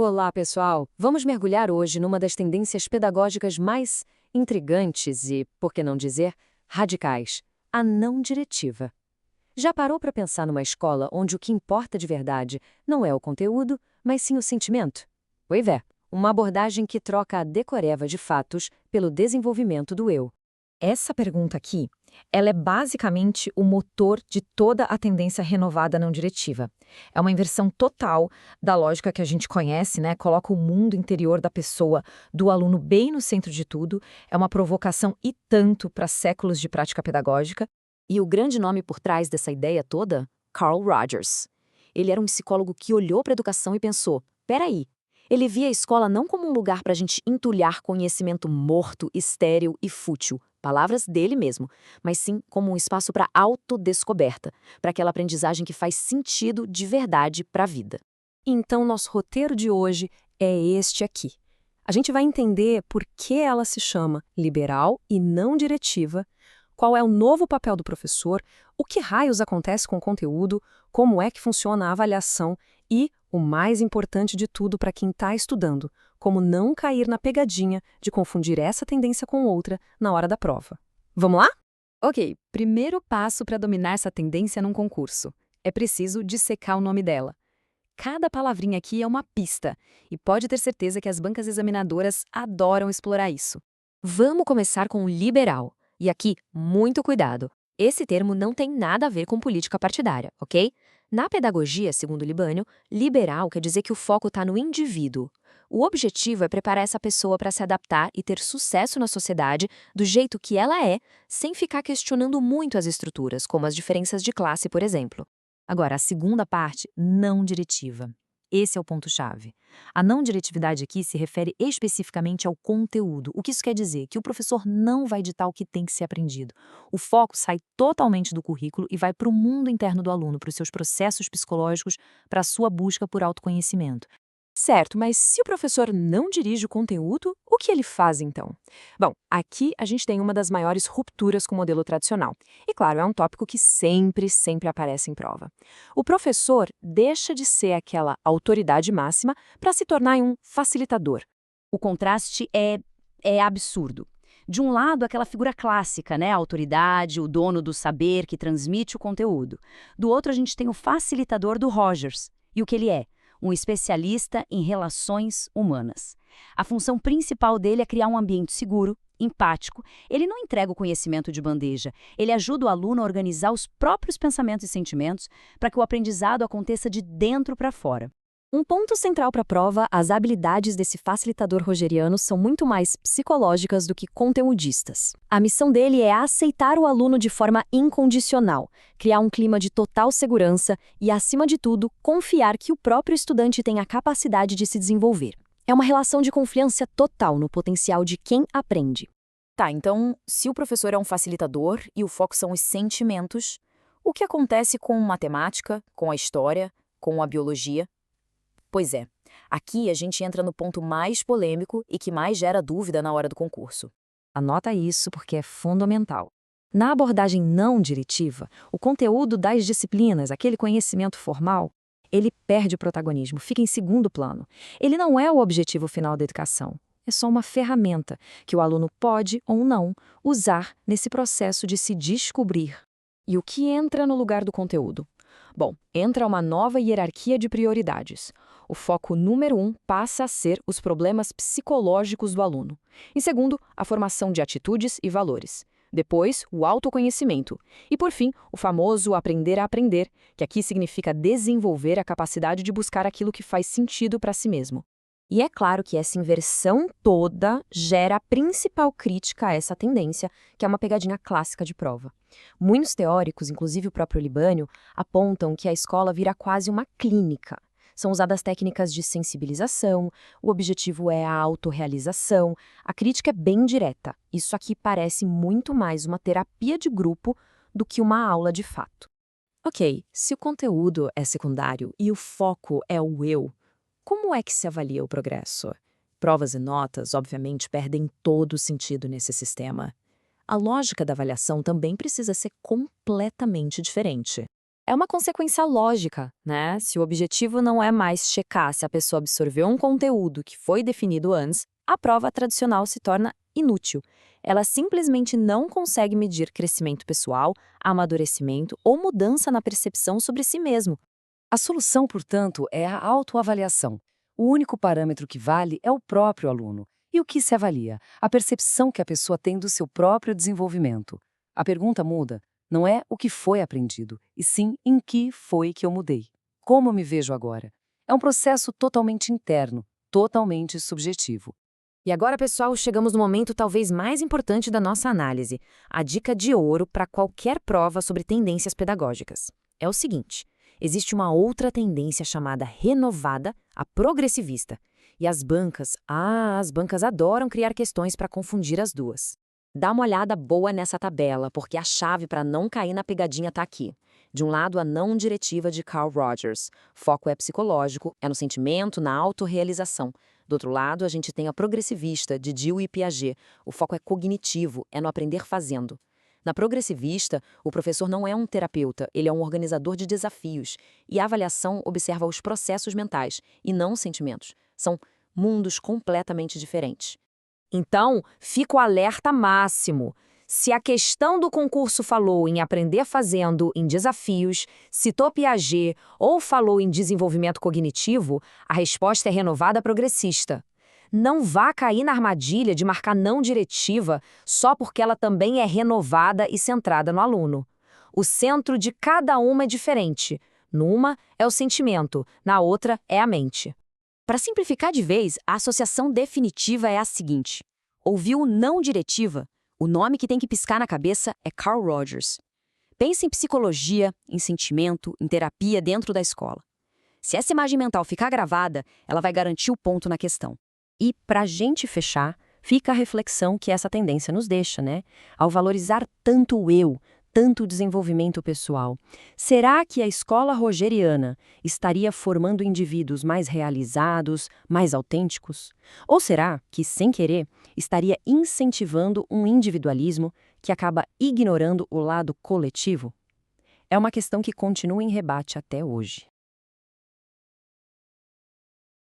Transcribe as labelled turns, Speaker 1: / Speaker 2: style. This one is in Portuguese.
Speaker 1: Olá, pessoal! Vamos mergulhar hoje numa das tendências pedagógicas mais intrigantes e, por que não dizer, radicais: a não diretiva. Já parou para pensar numa escola onde o que importa de verdade não é o conteúdo, mas sim o sentimento? Pois é, uma abordagem que troca a decoreba de fatos pelo desenvolvimento do eu.
Speaker 2: Essa pergunta aqui, ela é basicamente o motor de toda a tendência renovada não diretiva. É uma inversão total da lógica que a gente conhece, né? Coloca o mundo interior da pessoa, do aluno bem no centro de tudo. É uma provocação e tanto para séculos de prática pedagógica.
Speaker 3: E o grande nome por trás dessa ideia toda? Carl Rogers. Ele era um psicólogo que olhou para a educação e pensou: peraí. Ele via a escola não como um lugar para a gente entulhar conhecimento morto, estéril e fútil, palavras dele mesmo, mas sim como um espaço para autodescoberta, para aquela aprendizagem que faz sentido de verdade para a vida.
Speaker 1: Então, nosso roteiro de hoje é este aqui. A gente vai entender por que ela se chama liberal e não diretiva, qual é o novo papel do professor, o que raios acontece com o conteúdo, como é que funciona a avaliação e, o mais importante de tudo para quem está estudando, como não cair na pegadinha de confundir essa tendência com outra na hora da prova. Vamos lá?
Speaker 3: Ok, primeiro passo para dominar essa tendência num concurso. É preciso dissecar o nome dela. Cada palavrinha aqui é uma pista, e pode ter certeza que as bancas examinadoras adoram explorar isso. Vamos começar com o liberal. E aqui, muito cuidado. Esse termo não tem nada a ver com política partidária, ok? Na pedagogia, segundo Libânio, liberal quer dizer que o foco está no indivíduo. O objetivo é preparar essa pessoa para se adaptar e ter sucesso na sociedade do jeito que ela é, sem ficar questionando muito as estruturas, como as diferenças de classe, por exemplo. Agora, a segunda parte, não diretiva. Esse é o ponto-chave. A não diretividade aqui se refere especificamente ao conteúdo. O que isso quer dizer? Que o professor não vai ditar o que tem que ser aprendido. O foco sai totalmente do currículo e vai para o mundo interno do aluno, para os seus processos psicológicos, para a sua busca por autoconhecimento.
Speaker 1: Certo, mas se o professor não dirige o conteúdo, o que ele faz então? Bom, aqui a gente tem uma das maiores rupturas com o modelo tradicional. E claro, é um tópico que sempre aparece em prova. O professor deixa de ser aquela autoridade máxima para se tornar um facilitador.
Speaker 4: O contraste é absurdo. De um lado, aquela figura clássica, né? A autoridade, o dono do saber que transmite o conteúdo. Do outro, a gente tem o facilitador do Rogers. E o que ele é? Um especialista em relações humanas. A função principal dele é criar um ambiente seguro, empático. Ele não entrega o conhecimento de bandeja, ele ajuda o aluno a organizar os próprios pensamentos e sentimentos para que o aprendizado aconteça de dentro para fora.
Speaker 3: Um ponto central para a prova, as habilidades desse facilitador rogeriano são muito mais psicológicas do que conteudistas. A missão dele é aceitar o aluno de forma incondicional, criar um clima de total segurança e, acima de tudo, confiar que o próprio estudante tem a capacidade de se desenvolver. É uma relação de confiança total no potencial de quem aprende. Tá, então, se o professor é um facilitador e o foco são os sentimentos, o que acontece com matemática, com a história, com a biologia? Pois é, aqui a gente entra no ponto mais polêmico e que mais gera dúvida na hora do concurso.
Speaker 2: Anota isso porque é fundamental. Na abordagem não diretiva, o conteúdo das disciplinas, aquele conhecimento formal, ele perde protagonismo, fica em segundo plano. Ele não é o objetivo final da educação. É só uma ferramenta que o aluno pode ou não usar nesse processo de se descobrir. E o que entra no lugar do conteúdo? Bom, entra uma nova hierarquia de prioridades. O foco número 1 passa a ser os problemas psicológicos do aluno. Em segundo, a formação de atitudes e valores. Depois, o autoconhecimento. E, por fim, o famoso aprender a aprender, que aqui significa desenvolver a capacidade de buscar aquilo que faz sentido para si mesmo. E é claro que essa inversão toda gera a principal crítica a essa tendência, que é uma pegadinha clássica de prova. Muitos teóricos, inclusive o próprio Libânio, apontam que a escola vira quase uma clínica. São usadas técnicas de sensibilização, o objetivo é a autorrealização. A crítica é bem direta. Isso aqui parece muito mais uma terapia de grupo do que uma aula de fato. Ok, se o conteúdo é secundário e o foco é o eu, como é que se avalia o progresso? Provas e notas, obviamente, perdem todo o sentido nesse sistema. A lógica da avaliação também precisa ser completamente diferente. É uma consequência lógica, né? Se o objetivo não é mais checar se a pessoa absorveu um conteúdo que foi definido antes, a prova tradicional se torna inútil. Ela simplesmente não consegue medir crescimento pessoal, amadurecimento ou mudança na percepção sobre si mesmo.
Speaker 5: A solução, portanto, é a autoavaliação. O único parâmetro que vale é o próprio aluno. E o que se avalia? A percepção que a pessoa tem do seu próprio desenvolvimento. A pergunta muda. Não é o que foi aprendido, e sim em que foi que eu mudei. Como eu me vejo agora? É um processo totalmente interno, totalmente subjetivo.
Speaker 2: E agora, pessoal, chegamos no momento talvez mais importante da nossa análise, a dica de ouro para qualquer prova sobre tendências pedagógicas. É o seguinte: existe uma outra tendência chamada renovada, a progressivista. E as bancas adoram criar questões para confundir as duas. Dá uma olhada boa nessa tabela, porque a chave para não cair na pegadinha está aqui. De um lado, a não diretiva de Carl Rogers. Foco é psicológico, é no sentimento, na autorrealização. Do outro lado, a gente tem a progressivista, de Dewey e Piaget. O foco é cognitivo, é no aprender fazendo. Na progressivista, o professor não é um terapeuta, ele é um organizador de desafios. E a avaliação observa os processos mentais, e não os sentimentos. São mundos completamente diferentes. Então, fica o alerta máximo. Se a questão do concurso falou em aprender fazendo, em desafios, citou Piaget ou falou em desenvolvimento cognitivo, a resposta é renovada progressista. Não vá cair na armadilha de marcar não diretiva só porque ela também é renovada e centrada no aluno. O centro de cada uma é diferente. Numa é o sentimento, na outra é a mente. Para simplificar de vez, a associação definitiva é a seguinte. Ouviu não diretiva? O nome que tem que piscar na cabeça é Carl Rogers. Pense em psicologia, em sentimento, em terapia dentro da escola. Se essa imagem mental ficar gravada, ela vai garantir o ponto na questão.
Speaker 1: E, para a gente fechar, fica a reflexão que essa tendência nos deixa, né? Ao valorizar tanto o eu, tanto o desenvolvimento pessoal, será que a escola rogeriana estaria formando indivíduos mais realizados, mais autênticos? Ou será que, sem querer, estaria incentivando um individualismo que acaba ignorando o lado coletivo? É uma questão que continua em rebate até hoje.